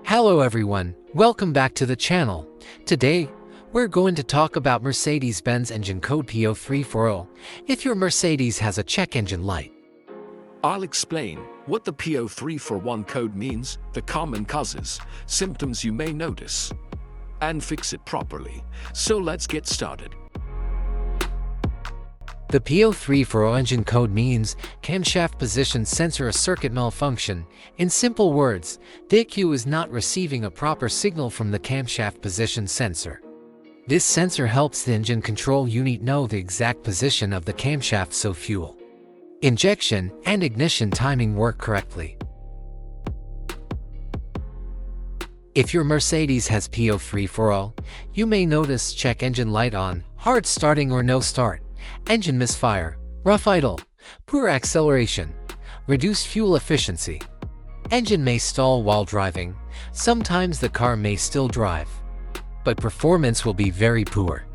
Hello everyone, welcome back to the channel. Today, we're going to talk about Mercedes Benz engine code P0340 if your Mercedes has a check engine light. I'll explain what the P0341 code means, the common causes, symptoms you may notice, and fix it properly. So let's get started. The P0340 engine code means camshaft position sensor circuit malfunction. In simple words, the ECU is not receiving a proper signal from the camshaft position sensor. This sensor helps the engine control unit know the exact position of the camshaft so fuel injection and ignition timing work correctly. If your Mercedes has P0340, you may notice check engine light on, hard starting or no start, engine misfire, rough idle, poor acceleration, reduced fuel efficiency. Engine may stall while driving. Sometimes the car may still drive, but performance will be very poor.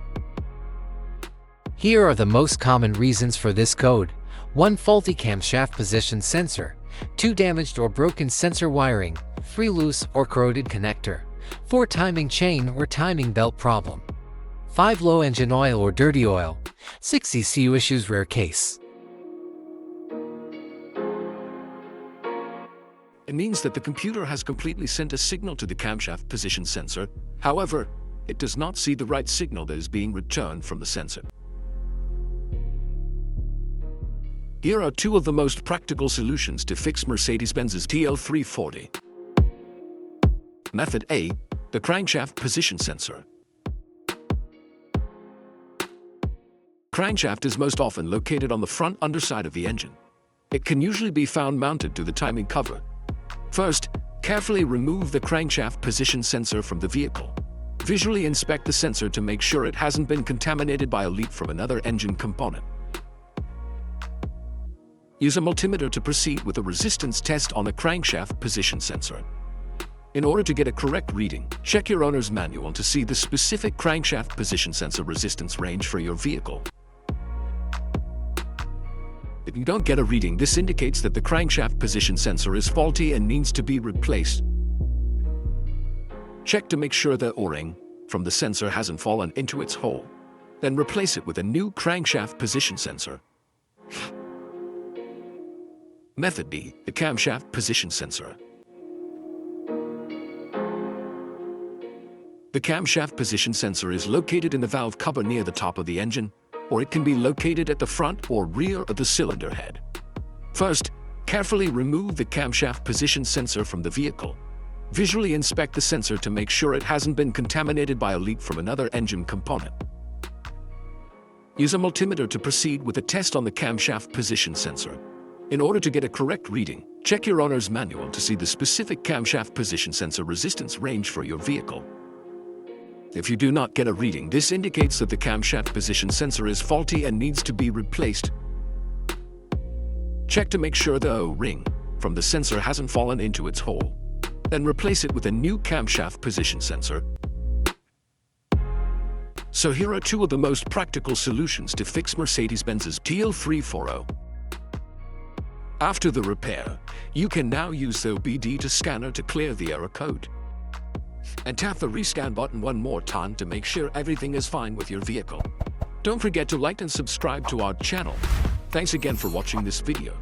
Here are the most common reasons for this code. 1. Faulty camshaft position sensor. 2. Damaged or broken sensor wiring. 3. Loose or corroded connector. 4. Timing chain or timing belt problem. 5. Low engine oil or dirty oil. 6. ECU issues rare case. It means that the computer has completely sent a signal to the camshaft position sensor. However, it does not see the right signal that is being returned from the sensor. Here are two of the most practical solutions to fix Mercedes-Benz's P0340. Method A. The crankshaft position sensor. Crankshaft is most often located on the front underside of the engine. It can usually be found mounted to the timing cover. First, carefully remove the crankshaft position sensor from the vehicle. Visually inspect the sensor to make sure it hasn't been contaminated by a leak from another engine component. Use a multimeter to proceed with a resistance test on the crankshaft position sensor. In order to get a correct reading, check your owner's manual to see the specific crankshaft position sensor resistance range for your vehicle. If you don't get a reading, this indicates that the crankshaft position sensor is faulty and needs to be replaced. Check to make sure the O-ring from the sensor hasn't fallen into its hole. Then replace it with a new crankshaft position sensor. Method B. The camshaft position sensor. The camshaft position sensor is located in the valve cover near the top of the engine, or it can be located at the front or rear of the cylinder head. First, carefully remove the camshaft position sensor from the vehicle. Visually inspect the sensor to make sure it hasn't been contaminated by a leak from another engine component. Use a multimeter to proceed with a test on the camshaft position sensor. In order to get a correct reading, check your owner's manual to see the specific camshaft position sensor resistance range for your vehicle. If you do not get a reading, this indicates that the camshaft position sensor is faulty and needs to be replaced. Check to make sure the O-ring from the sensor hasn't fallen into its hole. Then replace it with a new camshaft position sensor. So here are two of the most practical solutions to fix Mercedes-Benz's P0340. After the repair, you can now use the OBD to scanner to clear the error code. And tap the rescan button one more time to make sure everything is fine with your vehicle. Don't forget to like and subscribe to our channel. Thanks again for watching this video.